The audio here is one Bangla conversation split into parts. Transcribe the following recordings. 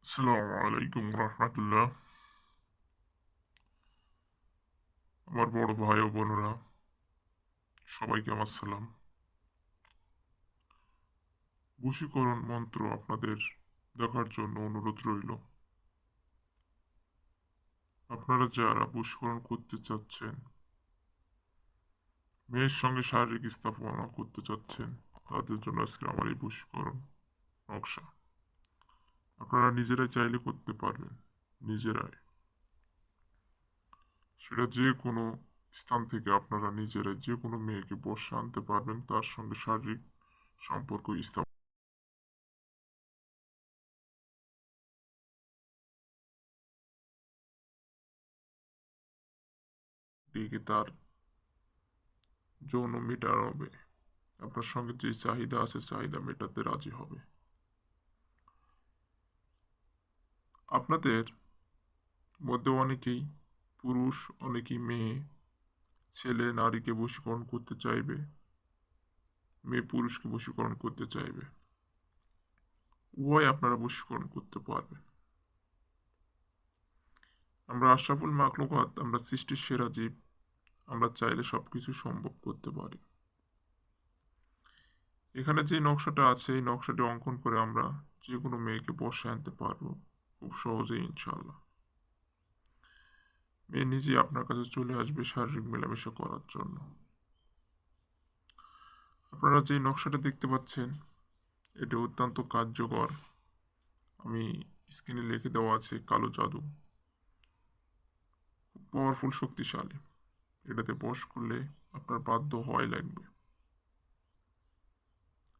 আসসালামু আলাইকুম রহমতুল্লাহ। আমার বড় ভাই ও বোনেরা, সবাইকে আমার সালাম। বশীকরণ মন্ত্র আপনাদের দেখার জন্য অনুরোধ রইল। আপনারা যারা বশীকরণ করতে চাচ্ছেন, মেয়ের সঙ্গে শারীরিক স্থাপনা করতে চাচ্ছেন, তাদের জন্য আজকে আমার এই বশীকরণ নকশা। আপনারা নিজেরাই চাইলে করতে পারবেন, নিজেরাই। সেটা যে কোনো স্থান থেকে আপনারা নিজেরাই যে কোনো মেয়েকে বশে আনতে পারবেন, তার সঙ্গে শারীরিক সম্পর্ক স্থাপন দিয়ে তার যৌন মেটানো, আপনার সঙ্গে যে চাহিদা আছে চাহিদা মেটাতে রাজি হবে। আপনাদের মধ্যে অনেকেই পুরুষ, অনেকেই মেয়ে, ছেলে নারীকে বশীকরণ করতে চাইবে, মেয়ে পুরুষকে বশীকরণ করতে চাইবে। উভয় আপনারা বশীকরণ করতে পারবেন। আমরা আশরাফুল মাখলুকাত, আমরা সৃষ্টির সেরা জীব। আমরা চাইলে সবকিছু সম্ভব করতে পারি। এখানে যে নকশাটা আছে এই নকশাটি অঙ্কন করে আমরা যে কোনো মেয়েকে বশে আনতে পারবো খুব সহজেই, ইনশাল্লাহ। মেয়ে নিজেই আপনার কাছে চলে আসবে শারীরিক মেলামেশা করার জন্য। আপনারা যে নকশাটা দেখতে পাচ্ছেন এটি অত্যন্ত কার্যকর। আমি স্ক্রিনে লিখে দেওয়া আছে কালো জাদু, খুব পাওয়ারফুল, শক্তিশালী। এটাতে বশ করলে আপনার বাধ্য হওয়াই লাগবে।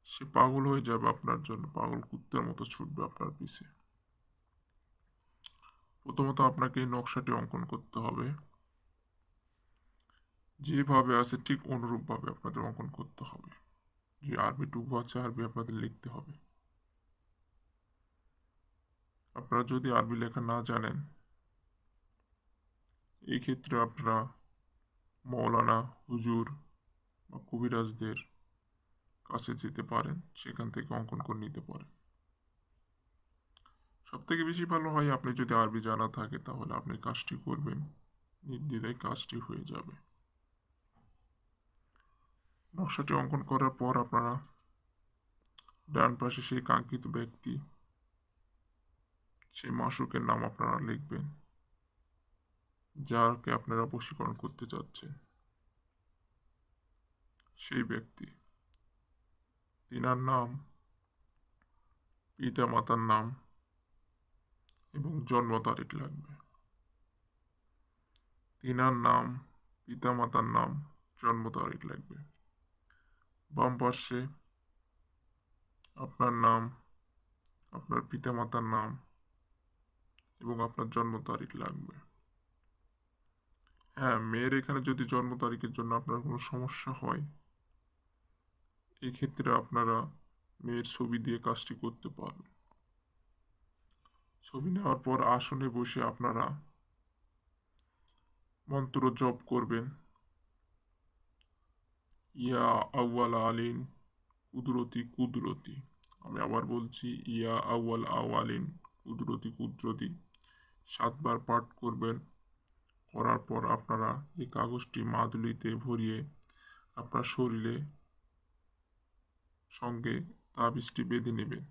সে পাগল হয়ে যাবে আপনার জন্য, পাগল কুত্তার মতো ছুটবে আপনার পিছে। প্রথমত আপনাকে এই নকশাটি অঙ্কন করতে হবে। যেভাবে আছে ঠিক অনুরূপভাবে আপনাদের অঙ্কন করতে হবে। যে আরবিটুকু আছে আরবি আপনাদের লিখতে হবে। আপনারা যদি আরবি লেখা না জানেন, এই ক্ষেত্রে আপনারা মৌলানা, হুজুর বা কবিরাজদের কাছে যেতে পারেন, সেখান থেকে অঙ্কন করে নিতে পারেন। সব থেকে বেশি ভালো হয় আপনি যদি আরবি জানা থাকে, তাহলে আপনি কাজটি করবেন, নির্দ্বিধায় কাজটি হয়ে যাবে। নকশাটি অঙ্কন করার পর আপনারা ডান পাশে সেই কাঙ্ক্ষিত ব্যক্তি, সেই মাশরুকের নাম আপনারা লিখবেন, যাকে আপনারা বশীকরণ করতে চাচ্ছেন। সেই ব্যক্তি, তিনার নাম, পিতা মাতার নাম এবং জন্ম তারিখ লাগবে। তিনার নাম, পিতা মাতার নাম, জন্ম তারিখ লাগবে। বাম পাশে আপনার নাম, আপনার পিতা মাতার নাম এবং আপনার জন্ম তারিখ লাগবে। হ্যাঁ, মেয়ের এখানে যদি জন্ম তারিখের জন্য আপনার কোনো সমস্যা হয়, এই ক্ষেত্রে আপনারা মেয়ের ছবি দিয়ে কাজটি করতে পারবেন। ছবি নেওয়ার পর আসনে বসে আপনারা মন্ত্র জপ করবেন। ইয়া আউয়াল আলিন কুদরতি কুদরতি। আমি আবার বলছি, ইয়া আউয়াল আওয়ালিন কুদরতি কুদরতি 7 বার পাঠ করবেন। করার পর আপনারা এই কাগজটি মাদুলিতে ভরিয়ে আপনার শরীরে সঙ্গে তাবিজটি বেঁধে নেবেন।